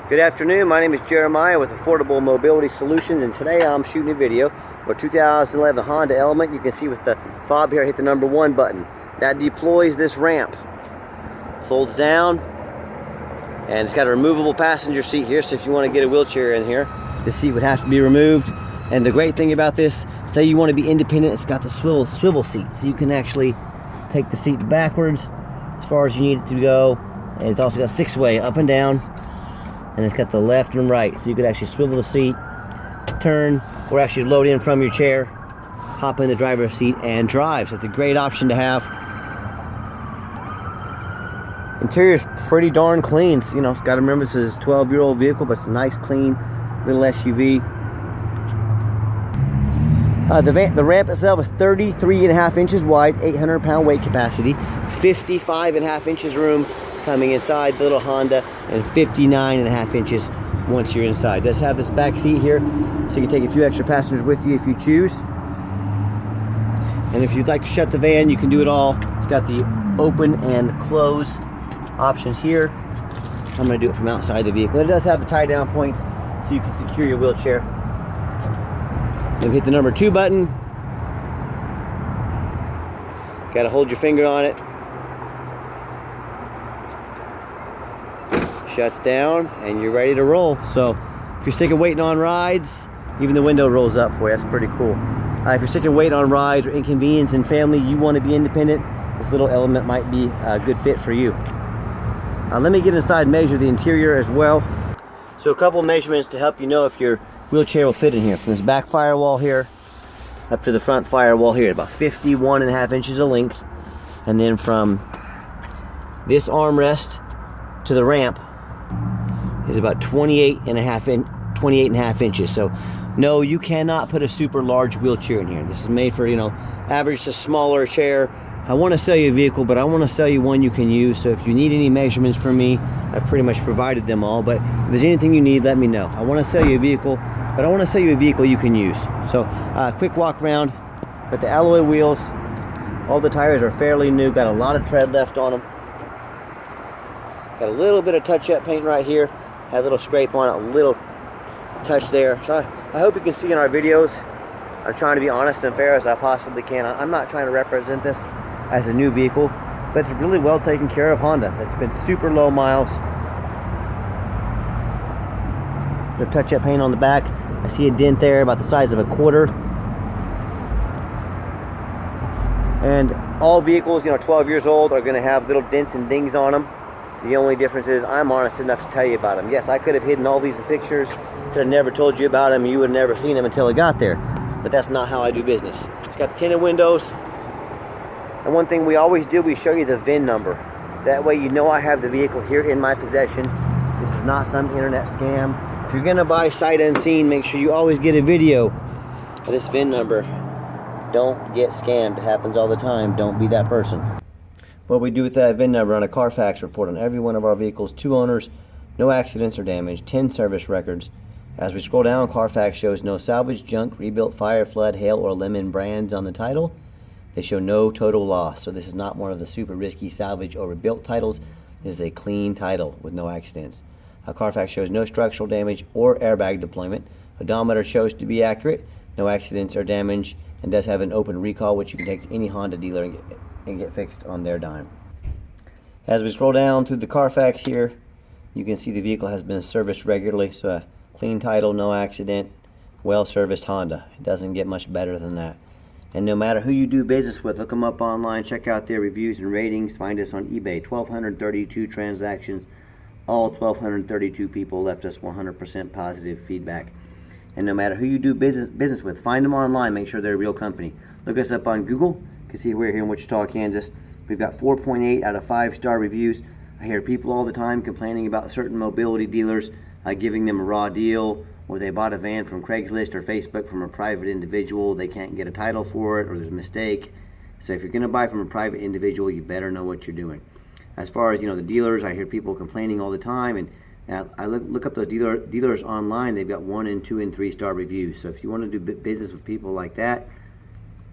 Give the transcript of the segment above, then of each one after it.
Good afternoon, my name is Jeremiah with Affordable Mobility Solutions, and today I'm shooting a video of a 2011 Honda Element. You can see with the fob here, I hit the number 1 button. That deploys this ramp. Folds down, and it's got a removable passenger seat here, so if you want to get a wheelchair in here, the seat would have to be removed. And the great thing about this, say you want to be independent, it's got the swivel seat, so you can actually take the seat backwards as far as you need it to go. And it's also got 6-way up and down, and it's got the left and right, so you could actually swivel the seat, turn, or actually load in from your chair, hop in the driver's seat and drive. So it's a great option to have. Interior's pretty darn clean. You know, it's got to remember this is a 12-year-old vehicle, but it's a nice, clean little SUV. The ramp itself is 33.5 inches wide, 800-pound weight capacity, 55.5 inches room coming inside the little Honda, and 59.5 inches once you're inside. It does have this back seat here, so you can take a few extra passengers with you if you choose. And if you'd like to shut the van, you can do it all. It's got the open and close options here. I'm going to do it from outside the vehicle. It does have the tie down points, so you can secure your wheelchair. Then hit the number 2 button. Got to hold your finger on it. Shuts down, and you're ready to roll. So if you're sick of waiting on rides, even the window rolls up for you. That's pretty cool. If you're sick of waiting on rides or inconvenience in family, you want to be independent, this little Element might be a good fit for you. Let me get inside and measure the interior as well. So a couple of measurements to help you know if your wheelchair will fit in here. From this back firewall here up to the front firewall here, about 51.5 inches of length. And then from this armrest to the ramp is about 28.5 inches. So no, you cannot put a super large wheelchair in here. This is made for, you know, average to smaller chair. I want to sell you a vehicle, but I want to sell you one you can use. So if you need any measurements from me, I've pretty much provided them all. But if there's anything you need, let me know. I want to sell you a vehicle, but I want to sell you a vehicle you can use. So quick walk around. Got the alloy wheels. All the tires are fairly new. Got a lot of tread left on them. Got a little bit of touch-up paint right here. Had a little scrape on it, a little touch there. So I hope you can see in our videos, I'm trying to be honest and fair as I possibly can. I'm not trying to represent this as a new vehicle, but it's really well taken care of Honda. It's been super low miles. The touch-up paint on the back. I see a dent there about the size of a quarter. And all vehicles, you know, 12 years old are going to have little dents and dings on them. The only difference is I'm honest enough to tell you about them. Yes, I could have hidden all these pictures, could have never told you about them, you would have never seen them until it got there. But that's not how I do business. It's got the tinted windows. And one thing we always do, we show you the VIN number. That way you know I have the vehicle here in my possession. This is not some internet scam. If you're gonna buy sight unseen, make sure you always get a video of this VIN number. Don't get scammed. It happens all the time. Don't be that person. What we do with that VIN number on a Carfax report on every one of our vehicles: 2 owners, no accidents or damage, 10 service records. As we scroll down, Carfax shows no salvage, junk, rebuilt, fire, flood, hail, or lemon brands on the title. They show no total loss. So this is not one of the super risky salvage or rebuilt titles. This is a clean title with no accidents. Carfax shows no structural damage or airbag deployment. Odometer shows to be accurate, no accidents or damage, and does have an open recall, which you can take to any Honda dealer and get fixed on their dime. As we scroll down through the Carfax here, you can see the vehicle has been serviced regularly. So a clean title, no accident, well-serviced Honda. It doesn't get much better than that. And no matter who you do business with, look them up online, check out their reviews and ratings. Find us on eBay. 1,232 transactions. All 1,232 people left us 100% positive feedback. And no matter who you do business with, find them online. Make sure they're a real company. Look us up on Google. You can see we're here in Wichita, Kansas. We've got 4.8 out of 5-star reviews. I hear people all the time complaining about certain mobility dealers giving them a raw deal, or they bought a van from Craigslist or Facebook from a private individual. They can't get a title for it, or there's a mistake. So if you're going to buy from a private individual, you better know what you're doing. As far as, you know, the dealers, I hear people complaining all the time, and I look up those dealers online. They've got 1 and 2 and 3-star reviews. So if you want to do business with people like that,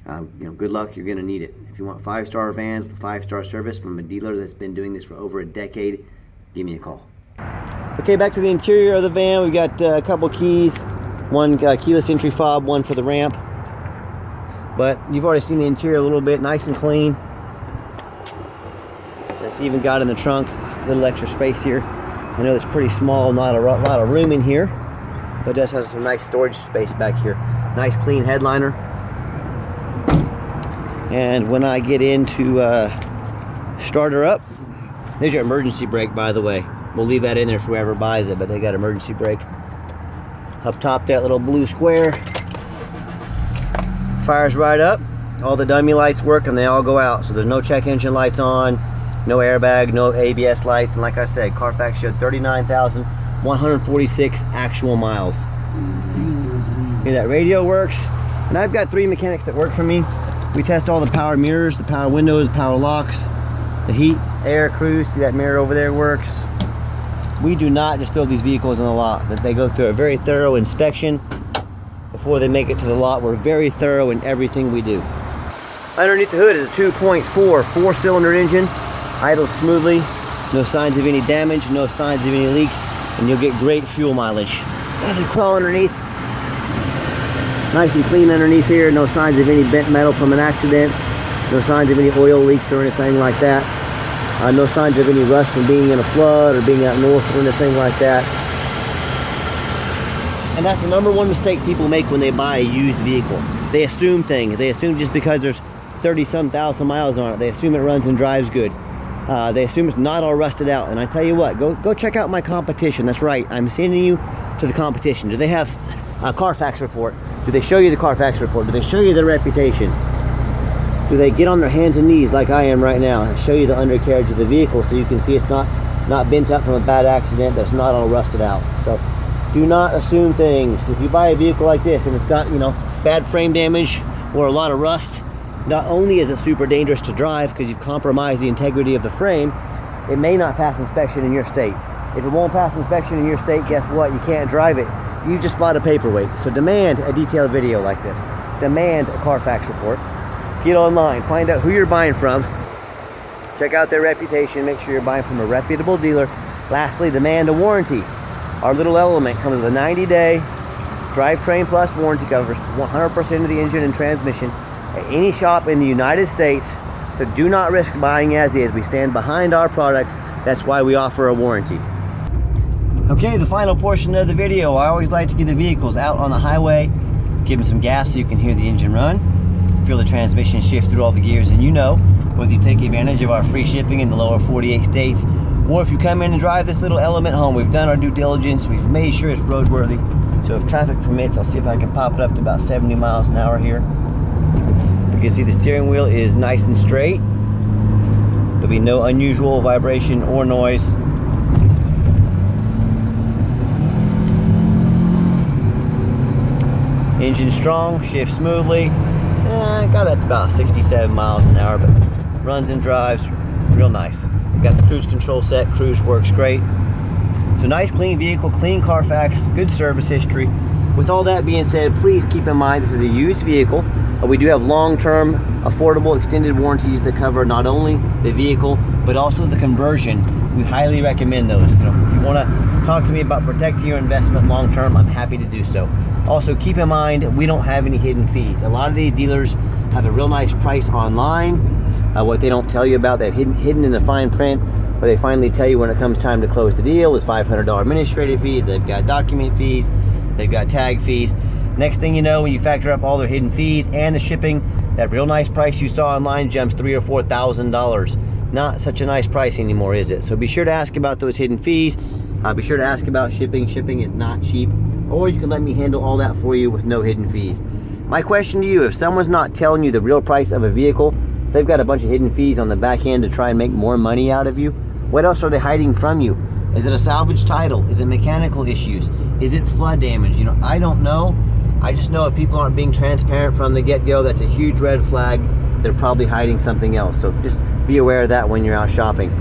you know, good luck. You're going to need it. If you want 5-star vans with 5-star service from a dealer that's been doing this for over a decade, give me a call. Okay, back to the interior of the van. We've got a couple keys, one keyless entry fob, one for the ramp. But you've already seen the interior a little bit, nice and clean. It's even got in the trunk a little extra space here. I know it's pretty small, not a lot of room in here, but it does have some nice storage space back here. Nice clean headliner. And when I get into start her up, there's your emergency brake, by the way. We'll leave that in there for whoever buys it, but they got emergency brake. Up top, that little blue square fires right up. All the dummy lights work and they all go out. So there's no check engine lights on, no airbag, no ABS lights. And like I said, Carfax showed 39,146 actual miles. Here, that radio works. And I've got 3 mechanics that work for me. We test all the power mirrors, the power windows, power locks, the heat, air, cruise. See that mirror over there works. We do not just throw these vehicles on the lot. That they go through a very thorough inspection before they make it to the lot. We're very thorough in everything we do. Underneath the hood is a 2.4 4-cylinder engine, idles smoothly, no signs of any damage, no signs of any leaks, and you'll get great fuel mileage. As we crawl underneath, nice and clean underneath here, no signs of any bent metal from an accident, no signs of any oil leaks or anything like that. No signs of any rust from being in a flood or being out north or anything like that. And that's the #1 mistake people make when they buy a used vehicle. They assume things. They assume just because there's 30-some thousand miles on it, they assume it runs and drives good. They assume it's not all rusted out. And I tell you what, go check out my competition. That's right, I'm sending you to the competition. Do they have a Carfax report? Do they show you the Carfax report? Do they show you their reputation? Do they get on their hands and knees like I am right now and show you the undercarriage of the vehicle so you can see it's not bent up from a bad accident, that it's not all rusted out? So do not assume things. If you buy a vehicle like this and it's got, you know, bad frame damage or a lot of rust, not only is it super dangerous to drive because you've compromised the integrity of the frame, it may not pass inspection in your state. If it won't pass inspection in your state, guess what? You can't drive it. You just bought a paperweight. So demand a detailed video like this. Demand a Carfax report. Get online, find out who you're buying from, check out their reputation, make sure you're buying from a reputable dealer. Lastly, demand a warranty. Our little element comes with a 90-day drivetrain plus warranty, covers 100% of the engine and transmission at any shop in the United States. So do not risk buying as is. We stand behind our product. That's why we offer a warranty. Okay, the final portion of the video. I always like to get the vehicles out on the highway, give them some gas so you can hear the engine run, feel the transmission shift through all the gears, and you know, whether you take advantage of our free shipping in the lower 48 states, or if you come in and drive this little element home, we've done our due diligence, we've made sure it's roadworthy. So if traffic permits, I'll see if I can pop it up to about 70 miles an hour here. You can see the steering wheel is nice and straight. There'll be no unusual vibration or noise. Engine strong, shifts smoothly. Got it at about 67 miles an hour, but runs and drives real nice. We've got the cruise control set, cruise works great. So nice clean vehicle, clean Carfax, good service history. With all that being said, please keep in mind this is a used vehicle. We do have long-term, affordable, extended warranties that cover not only the vehicle, but also the conversion. We highly recommend those. You know, if you want to talk to me about protecting your investment long-term, I'm happy to do so. Also, keep in mind, we don't have any hidden fees. A lot of these dealers have a real nice price online. What they don't tell you about, they've hidden in the fine print, where they finally tell you when it comes time to close the deal is $500 administrative fees. They've got document fees. They've got tag fees. Next thing you know, when you factor up all their hidden fees and the shipping, that real nice price you saw online jumps $3,000 or $4,000. Not such a nice price anymore, is it? So be sure to ask about those hidden fees. Be sure to ask about shipping. Shipping is not cheap. Or you can let me handle all that for you with no hidden fees. My question to you, if someone's not telling you the real price of a vehicle, if they've got a bunch of hidden fees on the back end to try and make more money out of you, what else are they hiding from you? Is it a salvage title? Is it mechanical issues? Is it flood damage? You know, I don't know. I just know if people aren't being transparent from the get-go, that's a huge red flag. They're probably hiding something else. So just be aware of that when you're out shopping.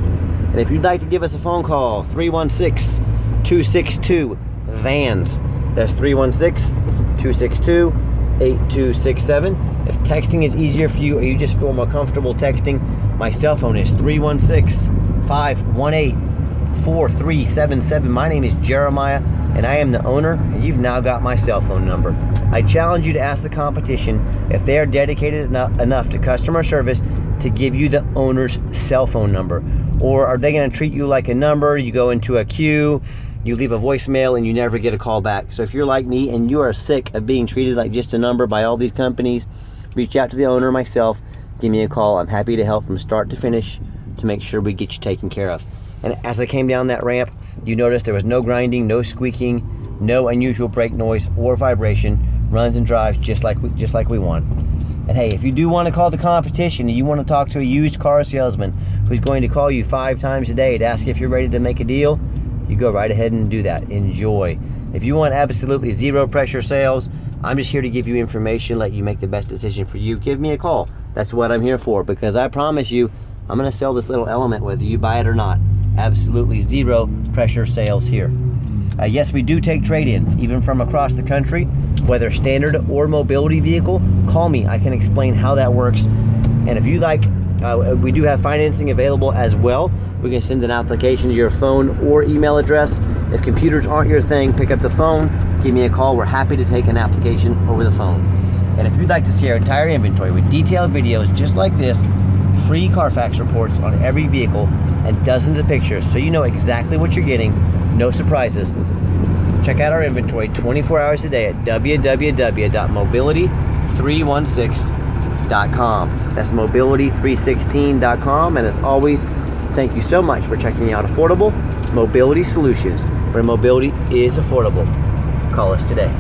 And if you'd like to give us a phone call, 316-262-VANS. That's 316-262-8267. If texting is easier for you or you just feel more comfortable texting, my cell phone is 316-518-5787. 4377. My name is Jeremiah, and I am the owner, and you've now got my cell phone number. I challenge you to ask the competition if they are dedicated enough to customer service to give you the owner's cell phone number. Or are they going to treat you like a number? You go into a queue, you leave a voicemail, and you never get a call back. So if you're like me and you are sick of being treated like just a number by all these companies, reach out to the owner, myself, give me a call. I'm happy to help from start to finish to make sure we get you taken care of. And as I came down that ramp, you noticed there was no grinding, no squeaking, no unusual brake noise or vibration. Runs and drives just like we want. And hey, if you do want to call the competition and you want to talk to a used car salesman who's going to call you 5 times a day to ask if you're ready to make a deal, you go right ahead and do that. Enjoy. If you want absolutely zero pressure sales, I'm just here to give you information, let you make the best decision for you. Give me a call. That's what I'm here for, because I promise you, I'm going to sell this little element whether you buy it or not. Absolutely zero pressure sales here. Yes, we do take trade-ins, even from across the country, whether standard or mobility vehicle. Call me. I can explain how that works. And if you like, we do have financing available as well. We can send an application to your phone or email address. If computers aren't your thing, pick up the phone, give me a call. We're happy to take an application over the phone. And if you'd like to see our entire inventory with detailed videos just like this, free Carfax reports on every vehicle, and dozens of pictures so you know exactly what you're getting, no surprises, check out our inventory 24 hours a day at www.mobility316.com. That's mobility316.com. And as always, thank you so much for checking out Affordable Mobility Solutions, where mobility is affordable. Call us today.